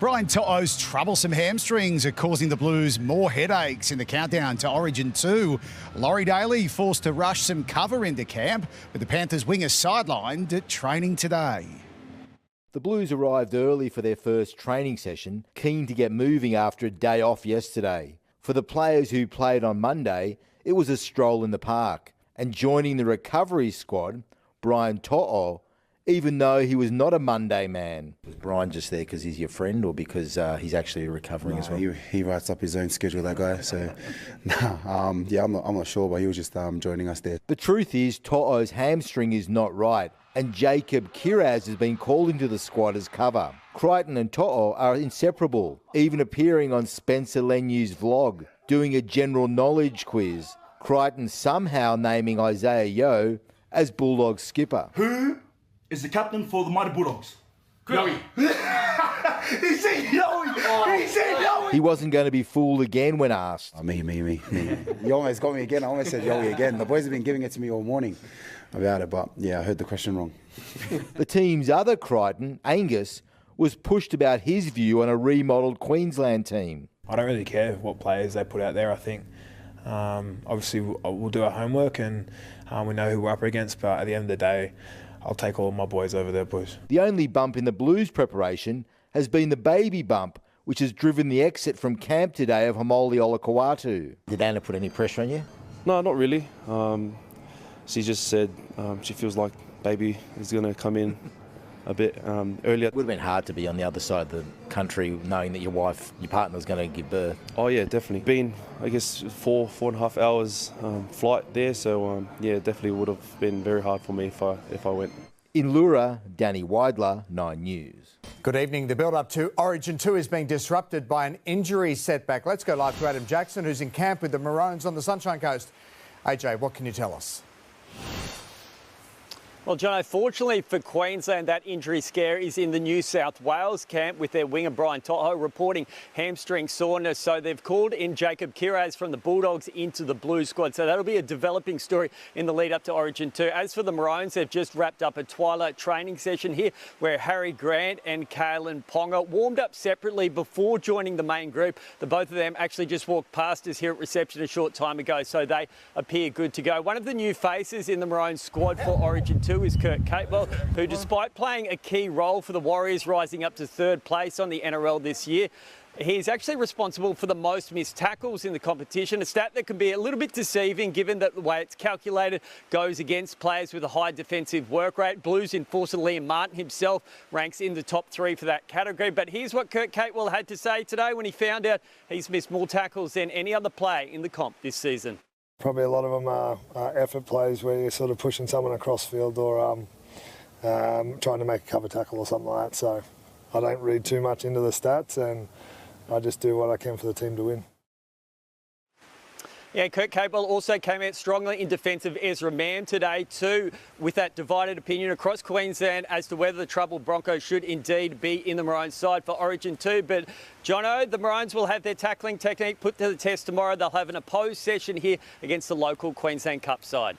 Brian To'o's troublesome hamstrings are causing the Blues more headaches in the countdown to Origin 2. Laurie Daly forced to rush some cover into camp, with the Panthers winger sidelined at training today. The Blues arrived early for their first training session, keen to get moving after a day off yesterday. For the players who played on Monday, it was a stroll in the park. And joining the recovery squad, Brian To'o, even though he was not a Monday man. Was Brian just there because he's your friend or because he's actually recovering as well? He writes up his own schedule, that guy. So, I'm not sure, but he was just joining us there. The truth is, To'o's hamstring is not right, and Jacob Kiraz has been called into the squad as cover. Crichton and To'o are inseparable, even appearing on Spencer Lenu's vlog, doing a general knowledge quiz. Crichton somehow naming Isaiah Yeo as Bulldogs skipper. Who is the captain for the Mighty Bulldogs? Yowie. He said Yowie. He said Yowie. He wasn't going to be fooled again when asked. Me. You almost got me again. I almost said Yowie again. The boys have been giving it to me all morning about it, but yeah, I heard the question wrong. The team's other Crichton, Angus, was pushed about his view on a remodelled Queensland team. I don't really care what players they put out there, I think. Obviously, we'll do our homework and we know who we're up against, but at the end of the day, I'll take all my boys over there, boys. The only bump in the Blues preparation has been the baby bump, which has driven the exit from camp today of Hamoli Olakau'atu. Did Anna put any pressure on you? No, not really. She just said she feels like baby is going to come in a bit earlier. It would have been hard to be on the other side of the country knowing that your partner's going to give birth. Oh yeah, definitely. Been, I guess, 4.5 hours flight there, so yeah, definitely would have been very hard for me if I went. In Leura, Danny Weidler, 9 News. Good evening. The build-up to Origin 2 is being disrupted by an injury setback. Let's go live to Adam Jackson, who's in camp with the Maroons on the Sunshine Coast. AJ, what can you tell us? Well, John, fortunately for Queensland, that injury scare is in the New South Wales camp with their winger Brian To'o reporting hamstring soreness. So they've called in Jacob Kiraz from the Bulldogs into the Blues squad. So that'll be a developing story in the lead up to Origin 2. As for the Maroons, they've just wrapped up a twilight training session here where Harry Grant and Kalen Ponga warmed up separately before joining the main group. The both of them actually just walked past us here at reception a short time ago, so they appear good to go. One of the new faces in the Maroons squad for Origin 2 is Kurt Capewell, who, despite playing a key role for the Warriors rising up to third place on the NRL this year, he's actually responsible for the most missed tackles in the competition, a stat that can be a little bit deceiving given that the way it's calculated goes against players with a high defensive work rate. Blues enforcer Liam Martin himself ranks in the top 3 for that category. But here's what Kurt Capewell had to say today when he found out he's missed more tackles than any other player in the comp this season. Probably a lot of them are effort plays where you're sort of pushing someone across field or trying to make a cover tackle or something like that. So I don't read too much into the stats and I just do what I can for the team to win. Yeah, Kurt Capewell also came out strongly in defence of Ezra Mam today too, with that divided opinion across Queensland as to whether the troubled Broncos should indeed be in the Maroons side for Origin 2. But Jono, the Maroons will have their tackling technique put to the test tomorrow. They'll have an opposed session here against the local Queensland Cup side.